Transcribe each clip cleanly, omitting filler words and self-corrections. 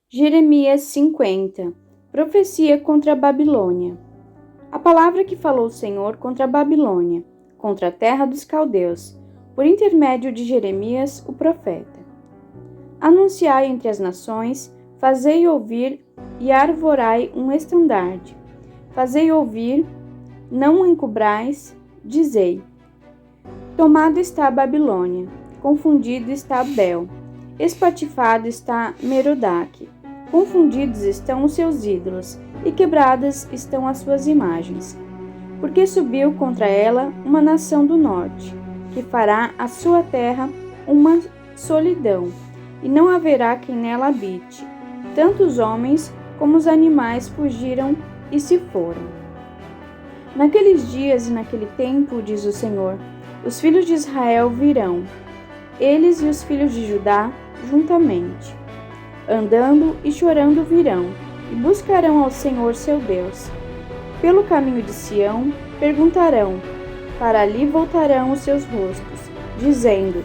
Jeremias 50. Profecia contra a Babilônia. A palavra que falou o Senhor contra a Babilônia, contra a terra dos caldeus, por intermédio de Jeremias, o profeta. Anunciai entre as nações, fazei ouvir e arvorai um estandarte. Fazei ouvir, não encobrais, dizei: tomada está a Babilônia, confundido está Bel, espatifado está Merodach. Confundidos estão os seus ídolos, e quebradas estão as suas imagens. Porque subiu contra ela uma nação do norte, que fará a sua terra uma solidão, e não haverá quem nela habite. Tanto os homens como os animais fugiram e se foram. Naqueles dias e naquele tempo, diz o Senhor, os filhos de Israel virão, eles e os filhos de Judá juntamente. Andando e chorando virão, e buscarão ao Senhor seu Deus. Pelo caminho de Sião perguntarão, para ali voltarão os seus rostos, dizendo: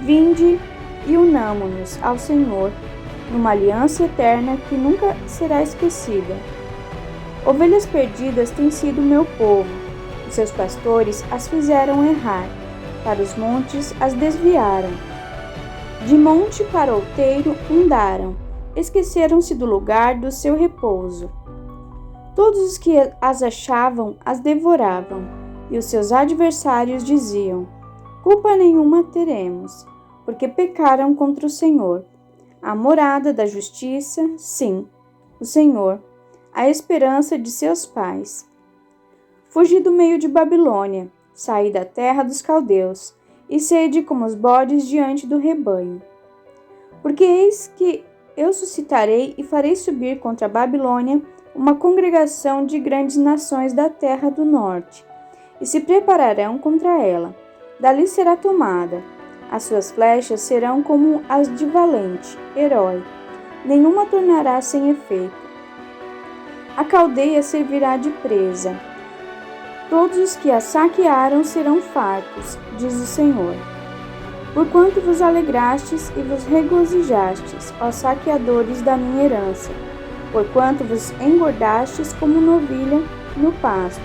vinde e unamo-nos ao Senhor, numa aliança eterna que nunca será esquecida. Ovelhas perdidas têm sido meu povo, os seus pastores as fizeram errar, para os montes as desviaram. De monte para outeiro andaram, esqueceram-se do lugar do seu repouso. Todos os que as achavam as devoravam, e os seus adversários diziam: culpa nenhuma teremos, porque pecaram contra o Senhor, a morada da justiça, sim, o Senhor, a esperança de seus pais. Fugi do meio de Babilônia, saí da terra dos caldeus, e sede como os bodes diante do rebanho. Porque eis que eu suscitarei e farei subir contra a Babilônia uma congregação de grandes nações da terra do norte, e se prepararão contra ela. Dali será tomada. As suas flechas serão como as de valente, herói. Nenhuma tornará sem efeito. A caldeia servirá de presa. Todos os que a saquearam serão fartos, diz o Senhor. Porquanto vos alegrastes e vos regozijastes, ó saqueadores da minha herança, porquanto vos engordastes como novilha no pasto,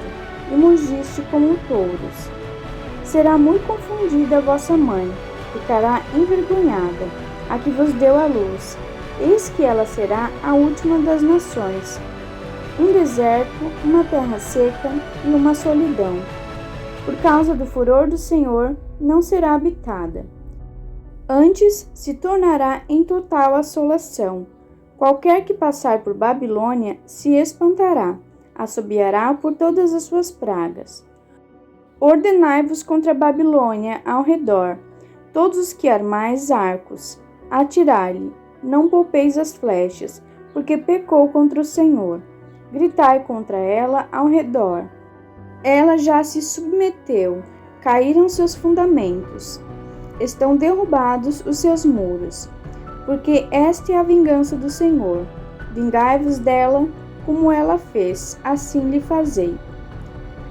e mugiste como touros. Será muito confundida a vossa mãe, ficará envergonhada, a que vos deu a luz. Eis que ela será a última das nações, um deserto, uma terra seca e uma solidão. Por causa do furor do Senhor, não será habitada. Antes se tornará em total assolação. Qualquer que passar por Babilônia se espantará, assobiará por todas as suas pragas. Ordenai-vos contra a Babilônia ao redor, todos os que armais arcos, atirai-lhe, não poupeis as flechas, porque pecou contra o Senhor. Gritai contra ela ao redor. Ela já se submeteu, caíram seus fundamentos. Estão derrubados os seus muros. Porque esta é a vingança do Senhor. Vingai-vos dela, como ela fez, assim lhe fazei.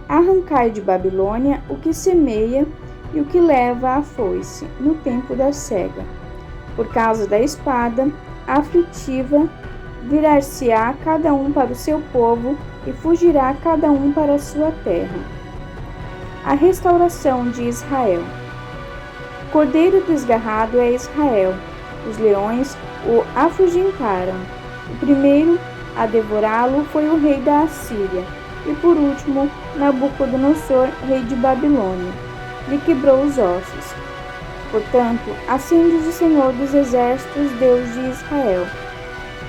Arrancai de Babilônia o que semeia e o que leva a foice, no tempo da cega. Por causa da espada aflitiva, virar-se-á cada um para o seu povo e fugirá cada um para a sua terra. A restauração de Israel. Cordeiro desgarrado é Israel, os leões o afugentaram. O primeiro a devorá-lo foi o rei da Assíria, e por último Nabucodonosor, rei de Babilônia, lhe quebrou os ossos. Portanto, assim diz o Senhor dos exércitos, Deus de Israel: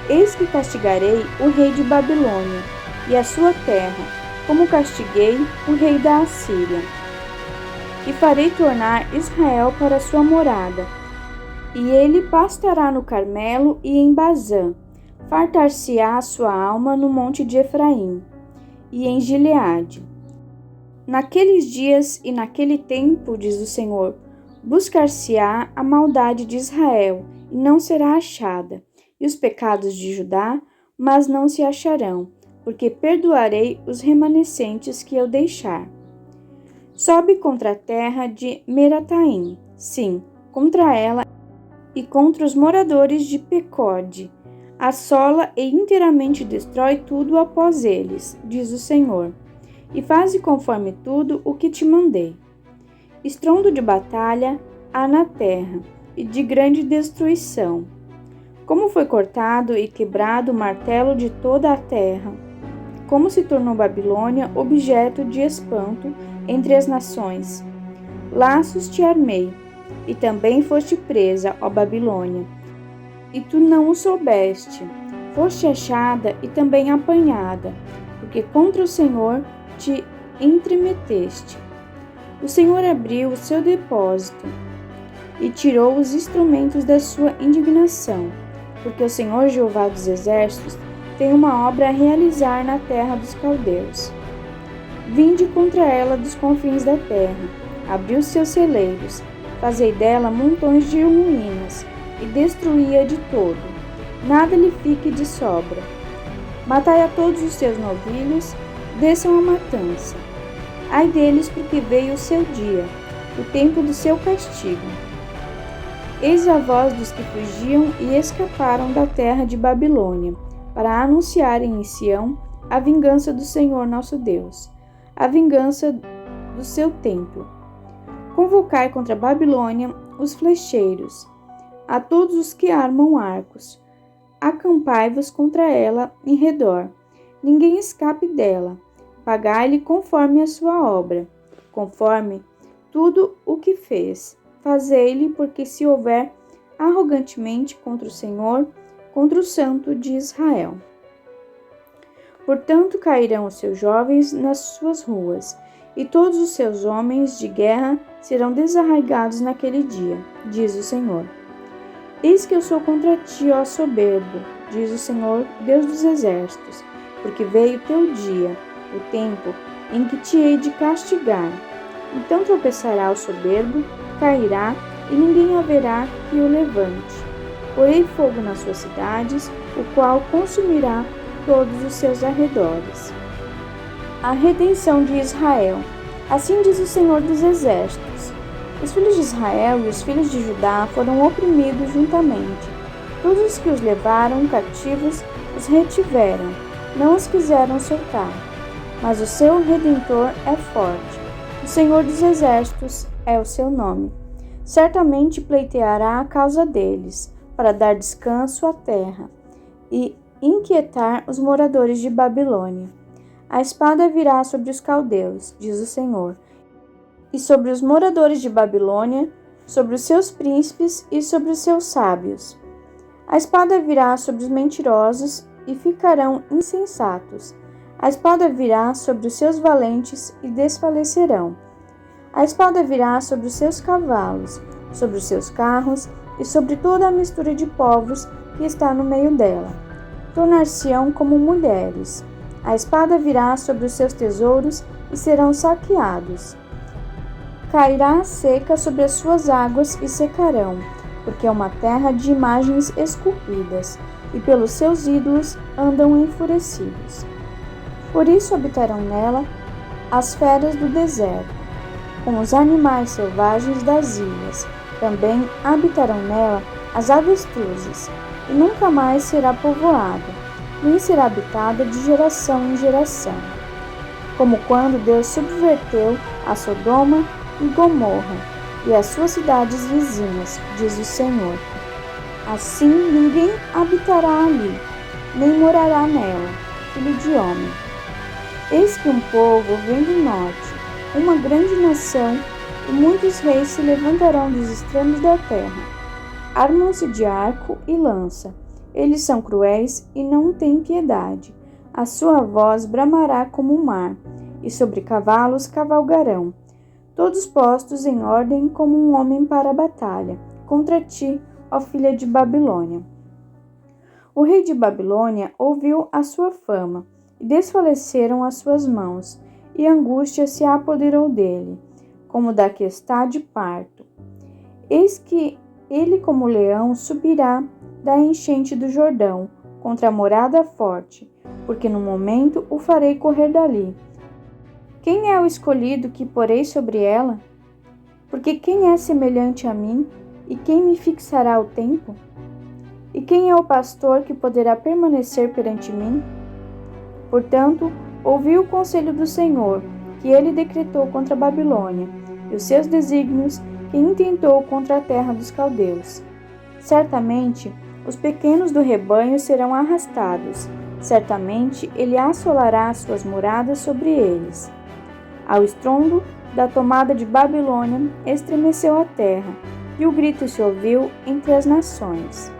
eis que castigarei o rei de Babilônia e a sua terra, como castiguei o rei da Assíria. E farei tornar Israel para sua morada, e ele pastará no Carmelo e em Bazã. Fartar-se-á a sua alma no monte de Efraim e em Gileade. Naqueles dias e naquele tempo, diz o Senhor, buscar-se-á a maldade de Israel, e não será achada, e os pecados de Judá, mas não se acharão, porque perdoarei os remanescentes que eu deixar. Sobe contra a terra de Merataim, sim, contra ela e contra os moradores de Pecode. assola e inteiramente destrói tudo após eles, diz o Senhor, e faze conforme tudo o que te mandei. Estrondo de batalha há na terra, e de grande destruição. Como foi cortado e quebrado o martelo de toda a terra, como se tornou Babilônia objeto de espanto entre as nações. Laços te armei, e também foste presa, ó Babilônia, e tu não o soubeste. Foste achada e também apanhada, porque contra o Senhor te entremeteste. O Senhor abriu o seu depósito e tirou os instrumentos da sua indignação, porque o Senhor Jeová dos Exércitos tem uma obra a realizar na terra dos caldeus. Vinde contra ela dos confins da terra, abriu seus celeiros, fazei dela montões de ruínas, e destruí-a de todo, nada lhe fique de sobra. Matai a todos os seus novilhos, desçam a matança. Ai deles, porque veio o seu dia, o tempo do seu castigo. Eis a voz dos que fugiam e escaparam da terra de Babilônia, para anunciarem em Sião a vingança do Senhor nosso Deus, a vingança do seu templo. Convocai contra a Babilônia os flecheiros, a todos os que armam arcos. Acampai-vos contra ela em redor, ninguém escape dela. Pagai-lhe conforme a sua obra, conforme tudo o que fez. Fazei-lhe, porque se houver arrogantemente contra o Senhor, contra o Santo de Israel. Portanto, cairão os seus jovens nas suas ruas, e todos os seus homens de guerra serão desarraigados naquele dia, diz o Senhor. Eis que eu sou contra ti, ó soberbo, diz o Senhor, Deus dos exércitos, porque veio teu dia, o tempo em que te hei de castigar. Então tropeçará o soberbo, cairá, e ninguém haverá que o levante. Porei fogo nas suas cidades, o qual consumirá todos os seus arredores. A redenção de Israel. Assim diz o Senhor dos exércitos. Os filhos de Israel e os filhos de Judá foram oprimidos juntamente. Todos os que os levaram cativos os retiveram, não os quiseram soltar. Mas o seu Redentor é forte. O Senhor dos exércitos é o seu nome. Certamente pleiteará a causa deles, para dar descanso à terra e inquietar os moradores de Babilônia. A espada virá sobre os caldeus, diz o Senhor, e sobre os moradores de Babilônia, sobre os seus príncipes e sobre os seus sábios. A espada virá sobre os mentirosos e ficarão insensatos. A espada virá sobre os seus valentes e desfalecerão. A espada virá sobre os seus cavalos, sobre os seus carros e sobre toda a mistura de povos que está no meio dela. Tornar-se-ão como mulheres. A espada virá sobre os seus tesouros e serão saqueados. Cairá a seca sobre as suas águas e secarão, porque é uma terra de imagens esculpidas, e pelos seus ídolos andam enfurecidos. Por isso habitarão nela as feras do deserto, com os animais selvagens das ilhas. Também habitarão nela as avestruzes, e nunca mais será povoada, nem será habitada de geração em geração. Como quando Deus subverteu a Sodoma e Gomorra e as suas cidades vizinhas, diz o Senhor. Assim ninguém habitará ali, nem morará nela, filho de homem. Eis que um povo vem do norte, uma grande nação, e muitos reis se levantarão dos extremos da terra. Armam-se de arco e lança. Eles são cruéis e não têm piedade. A sua voz bramará como o mar, e sobre cavalos cavalgarão. Todos postos em ordem como um homem para a batalha, contra ti, ó filha de Babilônia. O rei de Babilônia ouviu a sua fama, e desfaleceram as suas mãos, e angústia se apoderou dele, como da que está de parto. Eis que ele como leão subirá da enchente do Jordão, contra a morada forte, porque no momento o farei correr dali. Quem é o escolhido que porei sobre ela? Porque quem é semelhante a mim, e quem me fixará o tempo? E quem é o pastor que poderá permanecer perante mim? Portanto, ouvi o conselho do Senhor, que ele decretou contra a Babilônia, e os seus desígnios que intentou contra a terra dos caldeus. Certamente, os pequenos do rebanho serão arrastados, certamente ele assolará suas moradas sobre eles. Ao estrondo da tomada de Babilônia, estremeceu a terra, e o grito se ouviu entre as nações.